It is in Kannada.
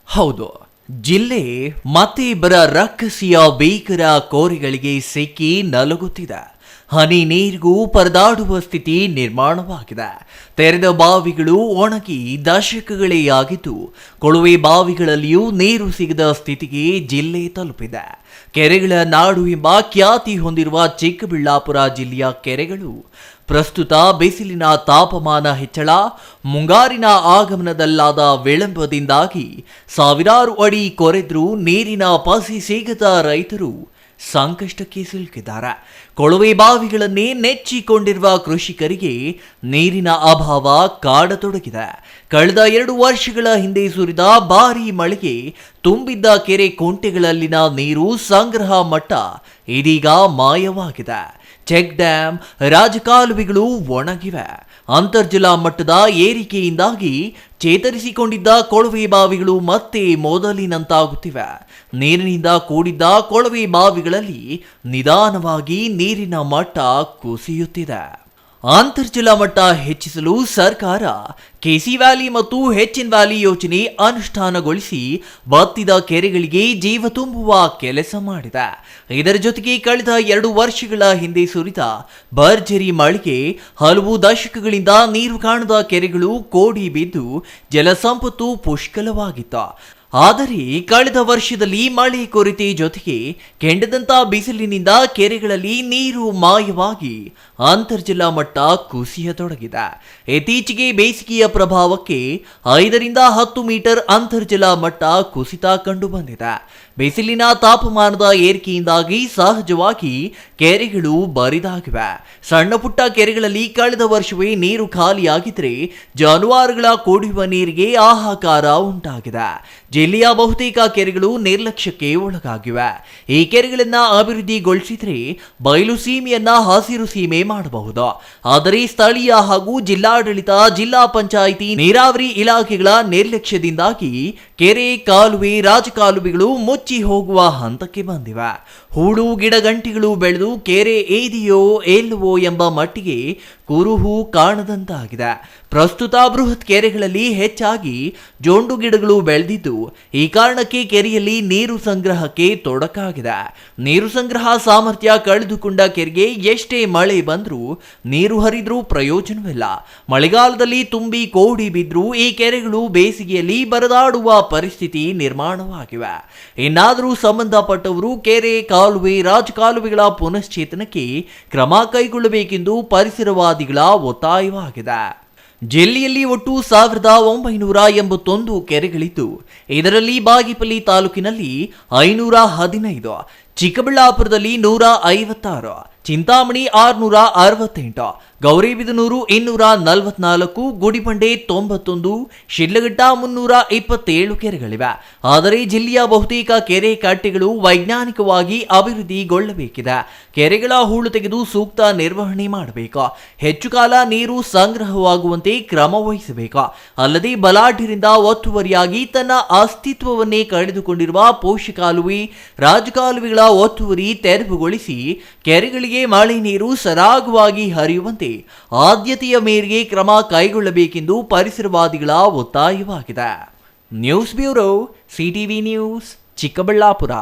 ಹೌದು, ಜಿಲ್ಲೆ ಮತ್ತೆ ಇಬ್ಬರ ರಕ್ಕಸಿಯ ಭೀಕರ ಕೋರೆಗಳಿಗೆ ಸಿಕ್ಕಿ ನಲುಗುತ್ತಿದೆ. ಹನಿ ನೀರಿಗೂ ಪರದಾಡುವ ಸ್ಥಿತಿ ನಿರ್ಮಾಣವಾಗಿದೆ. ತೆರೆದ ಬಾವಿಗಳು ಒಣಗಿ ದಶಕಗಳೇ ಆಗಿದ್ದು, ಕೊಳವೆ ಬಾವಿಗಳಲ್ಲಿಯೂ ನೀರು ಸಿಗದ ಸ್ಥಿತಿಗೆ ಜಿಲ್ಲೆ ತಲುಪಿದೆ. ಕೆರೆಗಳ ನಾಡು ಎಂಬ ಖ್ಯಾತಿ ಹೊಂದಿರುವ ಚಿಕ್ಕಬಳ್ಳಾಪುರ ಜಿಲ್ಲೆಯ ಕೆರೆಗಳು ಪ್ರಸ್ತುತ ಬಿಸಿಲಿನ ತಾಪಮಾನ ಹೆಚ್ಚಳ, ಮುಂಗಾರಿನ ಆಗಮನದಲ್ಲಾದ ವಿಳಂಬದಿಂದಾಗಿ ಸಾವಿರಾರು ಅಡಿ ಕೊರೆದ್ರೂ ನೀರಿನ ಪಸಿ ಸಿಗದ ರೈತರು ಸಂಕಷ್ಟಕ್ಕೆ ಸಿಲುಕಿದ್ದಾರೆ. ಕೊಳವೆ ಬಾವಿಗಳನ್ನೇ ನೆಚ್ಚಿಕೊಂಡಿರುವ ಕೃಷಿಕರಿಗೆ ನೀರಿನ ಅಭಾವ ಕಾಡತೊಡಗಿದೆ. ಕಳೆದ 2 ವರ್ಷಗಳ ಹಿಂದೆ ಸುರಿದ ಭಾರೀ ಮಳೆಗೆ ತುಂಬಿದ್ದ ಕೆರೆ ಕುಂಟೆಗಳಲ್ಲಿನ ನೀರು ಸಂಗ್ರಹ ಮಟ್ಟ ಇದೀಗ ಮಾಯವಾಗಿದೆ. Check dam, ರಾಜಕಾಲುವೆಗಳು ಒಣಗಿವೆ. ಅಂತರ್ಜಲ ಮಟ್ಟದ ಏರಿಕೆಯಿಂದಾಗಿ ಚೇತರಿಸಿಕೊಂಡಿದ್ದ ಕೊಳವೆ ಬಾವಿಗಳು ಮತ್ತೆ ಮೊದಲಿನಂತಾಗುತ್ತಿವೆ. ನೀರಿನಿಂದ ಕೂಡಿದ್ದ ಕೊಳವೆ ಬಾವಿಗಳಲ್ಲಿ ನಿಧಾನವಾಗಿ ನೀರಿನ ಮಟ್ಟ ಕುಸಿಯುತ್ತಿದೆ. ಅಂತರ್ಜಲ ಮಟ್ಟ ಹೆಚ್ಚಿಸಲು ಸರ್ಕಾರ ಕೆಸಿ ವ್ಯಾಲಿ ಮತ್ತು HN ವ್ಯಾಲಿ ಯೋಜನೆ ಅನುಷ್ಠಾನಗೊಳಿಸಿ ಬತ್ತಿದ ಕೆರೆಗಳಿಗೆ ಜೀವ ತುಂಬುವ ಕೆಲಸ ಮಾಡಿದೆ. ಇದರ ಜೊತೆಗೆ ಕಳೆದ 2 ವರ್ಷಗಳ ಹಿಂದೆ ಸುರಿದ ಭರ್ಜರಿ ಮಳೆಗೆ ಹಲವು ದಶಕಗಳಿಂದ ನೀರು ಕಾಣದ ಕೆರೆಗಳು ಕೋಡಿ ಬಿದ್ದು ಜಲಸಂಪತ್ತು ಪುಷ್ಕಲವಾಗಿತ್ತು. ಆದರೆ ಕಳೆದ ವರ್ಷದಲ್ಲಿ ಮಳೆ ಕೊರತೆ ಜೊತೆಗೆ ಕೆಂಡದಂತ ಬಿಸಿಲಿನಿಂದ ಕೆರೆಗಳಲ್ಲಿ ನೀರು ಮಾಯವಾಗಿ ಅಂತರ್ಜಲ ಮಟ್ಟ ಕುಸಿಯತೊಡಗಿದೆ. ಇತ್ತೀಚೆಗೆ ಬೇಸಿಗೆಯ ಪ್ರಭಾವಕ್ಕೆ 5 ರಿಂದ 10 ಮೀಟರ್ ಅಂತರ್ಜಲ ಮಟ್ಟ ಕುಸಿತ ಕಂಡು ಬಂದಿದೆ. ಬಿಸಿಲಿನ ತಾಪಮಾನದ ಏರಿಕೆಯಿಂದಾಗಿ ಸಹಜವಾಗಿ ಕೆರೆಗಳು ಬರಿದಾಗಿವೆ. ಸಣ್ಣ ಪುಟ್ಟ ಕೆರೆಗಳಲ್ಲಿ ಕಳೆದ ವರ್ಷವೇ ನೀರು ಖಾಲಿಯಾಗಿದ್ರೆ ಜಾನುವಾರುಗಳ ಕುಡಿಯುವ ನೀರಿಗೆ ಹಾಹಾಕಾರ ಉಂಟಾಗಿದೆ. ಜಿಲ್ಲೆಯ ಬಹುತೇಕ ಕೆರೆಗಳು ನಿರ್ಲಕ್ಷ್ಯಕ್ಕೆ ಒಳಗಾಗಿವೆ. ಈ ಕೆರೆಗಳನ್ನ ಅಭಿವೃದ್ಧಿಗೊಳಿಸಿದ್ರೆ ಬಯಲು ಸೀಮೆಯನ್ನ ಹಸಿರು ಸೀಮೆ ಮಾಡಬಹುದು. ಆದರೆ ಸ್ಥಳೀಯ ಹಾಗೂ ಜಿಲ್ಲಾಡಳಿತ, ಜಿಲ್ಲಾ ಪಂಚಾಯಿತಿ, ನೀರಾವರಿ ಇಲಾಖೆಗಳ ನಿರ್ಲಕ್ಷ್ಯದಿಂದಾಗಿ ಕೆರೆ, ಕಾಲುವೆ, ರಾಜಕಾಲುವೆಗಳು ಮುಚ್ಚಿ ಹೋಗುವ ಹಂತಕ್ಕೆ ಬಂದಿವೆ. ಹೂಳು ಗಿಡಗಂಟಿಗಳು ಬೆಳೆದು ಕೆರೆ ಏದಿಯೋ ಇಲ್ಲವೋ ಎಂಬ ಮಟ್ಟಿಗೆ ಕುರುಹು ಕಾಣದಂತಾಗಿದೆ. ಪ್ರಸ್ತುತ ಬೃಹತ್ ಕೆರೆಗಳಲ್ಲಿ ಹೆಚ್ಚಾಗಿ ಜೋಂಡು ಗಿಡಗಳು ಬೆಳೆದಿದ್ದು, ಈ ಕಾರಣಕ್ಕೆ ಕೆರೆಯಲ್ಲಿ ನೀರು ಸಂಗ್ರಹಕ್ಕೆ ತೊಡಕಾಗಿದೆ. ನೀರು ಸಂಗ್ರಹ ಸಾಮರ್ಥ್ಯ ಕಳೆದುಕೊಂಡ ಕೆರೆಗೆ ಎಷ್ಟೇ ಮಳೆ ಬಂದರೂ ನೀರು ಹರಿದ್ರೂ ಪ್ರಯೋಜನವಿಲ್ಲ. ಮಳೆಗಾಲದಲ್ಲಿ ತುಂಬಿ ಕೋಡಿ ಬಿದ್ದರೂ ಈ ಕೆರೆಗಳು ಬೇಸಿಗೆಯಲ್ಲಿ ಬರದಾಡುವ ಪರಿಸ್ಥಿತಿ ನಿರ್ಮಾಣವಾಗಿವೆ. ಇನ್ನಾದರೂ ಸಂಬಂಧಪಟ್ಟವರು ಕೆರೆ, ಕಾಲುವೆ, ರಾಜಕಾಲುವೆಗಳ ಪುನಶ್ಚೇತನಕ್ಕೆ ಕ್ರಮ ಕೈಗೊಳ್ಳಬೇಕೆಂದು ಪರಿಸರವಾದಿಗಳ ಒತ್ತಾಯವಾಗಿದೆ. ಜಿಲ್ಲೆಯಲ್ಲಿ ಒಟ್ಟು 1981 ಕೆರೆಗಳಿದ್ದು, ಇದರಲ್ಲಿ ಬಾಗೇಪಲ್ಲಿ ತಾಲೂಕಿನಲ್ಲಿ 515, ಚಿಕ್ಕಬಳ್ಳಾಪುರದಲ್ಲಿ 156, ಚಿಂತಾಮಣಿ 668, ಗೌರಿಬಿದನೂರು 244, ಗುಡಿಬಂಡೆ 91, ಶಿಡ್ಲಘಟ್ಟ 327 ಕೆರೆಗಳಿವೆ. ಆದರೆ ಜಿಲ್ಲೆಯ ಬಹುತೇಕ ಕೆರೆ ಕಟ್ಟೆಗಳು ವೈಜ್ಞಾನಿಕವಾಗಿ ಅಭಿವೃದ್ಧಿಗೊಳ್ಳಬೇಕಿದೆ. ಕೆರೆಗಳ ಹೂಳು ತೆಗೆದು ಸೂಕ್ತ ನಿರ್ವಹಣೆ ಮಾಡಬೇಕು. ಹೆಚ್ಚು ಕಾಲ ನೀರು ಸಂಗ್ರಹವಾಗುವಂತೆ ಕ್ರಮ ವಹಿಸಬೇಕು. ಅಲ್ಲದೆ ಬಲಾಢ್ಯರಿಂದ ಒತ್ತುವರಿಯಾಗಿ ತನ್ನ ಅಸ್ತಿತ್ವವನ್ನೇ ಕಳೆದುಕೊಂಡಿರುವ ಪೋಷಕಾಲುವೆ, ರಾಜಕಾಲುವೆಗಳ ಒತ್ತುವರಿ ತೆರವುಗೊಳಿಸಿ ಕೆರೆಗಳಿಗೆ ಮಳೆ ನೀರು ಸರಾಗವಾಗಿ ಹರಿಯುವಂತೆ ಆದ್ಯತೆಯ ಮೇರೆಗೆ ಕ್ರಮ ಕೈಗೊಳ್ಳಬೇಕೆಂದು ಪರಿಸರವಾದಿಗಳ ಒತ್ತಾಯವಾಗಿದೆ. News bureau, CTV news, Chikkaballapur.